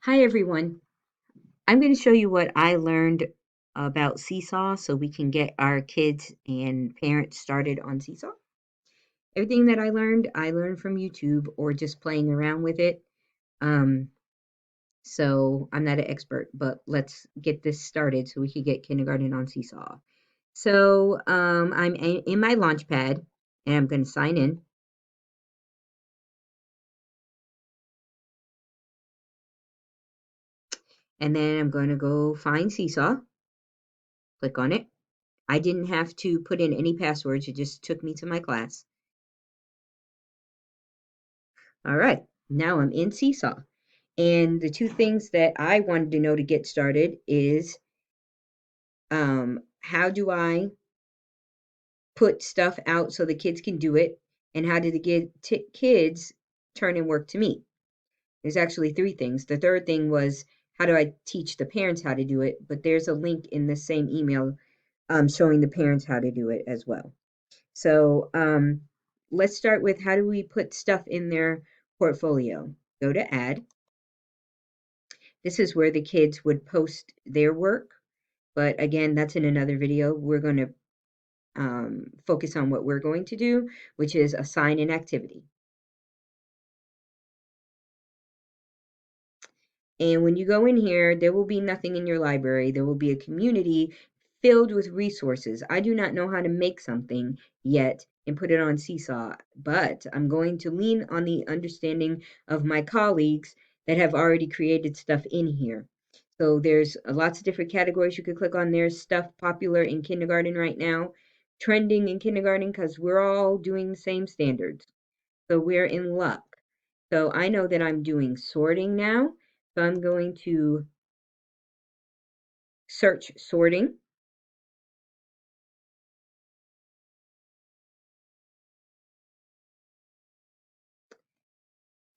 Hi everyone. I'm going to show you what I learned about Seesaw so we can get our kids and parents started on Seesaw. Everything that I learned from YouTube or just playing around with it. Um, so I'm not an expert, but let's get this started so we can get kindergarten on Seesaw. So I'm in my Launchpad and I'm going to sign in. And then I'm going to go find Seesaw, click on it. I didn't have to put in any passwords. It just took me to my class. All right, now I'm in Seesaw. And the two things that I wanted to know to get started is how do I put stuff out so the kids can do it? And how do the kids turn in work to me? There's actually three things. The third thing was how do I teach the parents how to do it? But there's a link in the same email showing the parents how to do it as well. So let's start with how do we put stuff in their portfolio? Go to add. This is where the kids would post their work. But again, that's in another video. We're going to focus on what we're going to do, which is assign an activity. And when you go in here, there will be nothing in your library. There will be a community filled with resources. I do not know how to make something yet and put it on Seesaw, but I'm going to lean on the understanding of my colleagues that have already created stuff in here. So there's lots of different categories you could click on. There's stuff popular in kindergarten right now, trending in kindergarten because we're all doing the same standards. So we're in luck. So I know that I'm doing sorting now. So I'm going to search sorting.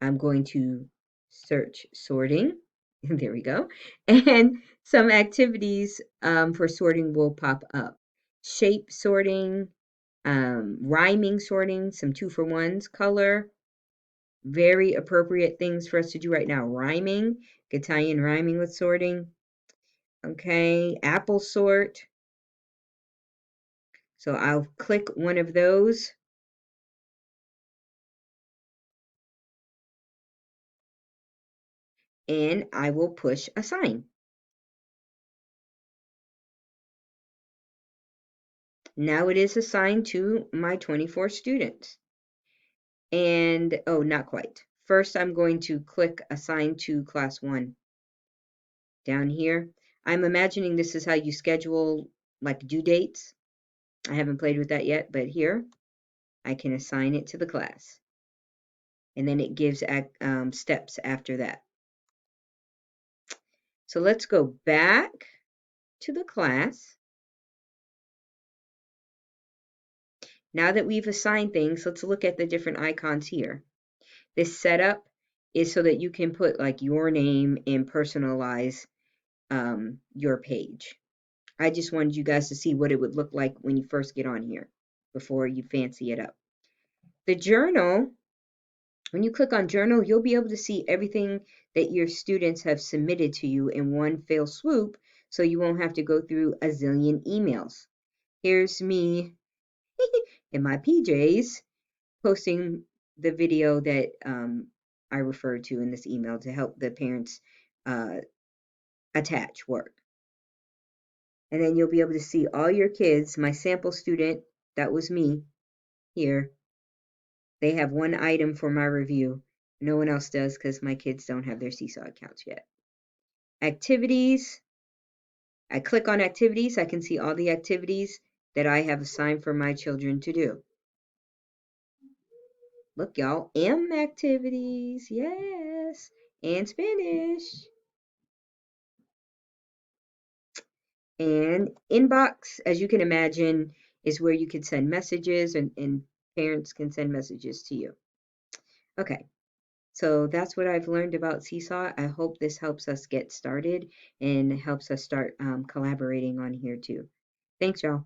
I'm going to search sorting. There we go. And some activities for sorting will pop up. Shape sorting, rhyming sorting, some 2-for-1s, color, very appropriate things for us to do right now. Rhyming, Italian rhyming with sorting. Okay, apple sort. So I'll click one of those. And I will push assign. Now it is assigned to my 24 students. And, oh, not quite. First, I'm going to click assign to class 1 down here. I'm imagining this is how you schedule like due dates. I haven't played with that yet, but here I can assign it to the class. And then it gives steps after that. So let's go back to the class. Now that we've assigned things, let's look at the different icons here. This setup is so that you can put like your name and personalize your page. I just wanted you guys to see what it would look like when you first get on here before you fancy it up. The journal, when you click on journal, you'll be able to see everything that your students have submitted to you in one fell swoop, so you won't have to go through a zillion emails. Here's me in my PJs posting the video that I referred to in this email to help the parents uh, attach work. And then you'll be able to see all your kids. My sample student, that was me here. They have one item for my review. No one else does because my kids don't have their Seesaw accounts yet. Activities. I click on activities. I can see all the activities that I have assigned for my children to do. Look, y'all, M activities, yes, and Spanish. And inbox, as you can imagine, is where you can send messages and parents can send messages to you. Okay, so that's what I've learned about Seesaw. I hope this helps us get started and helps us start collaborating on here too. Thanks, y'all.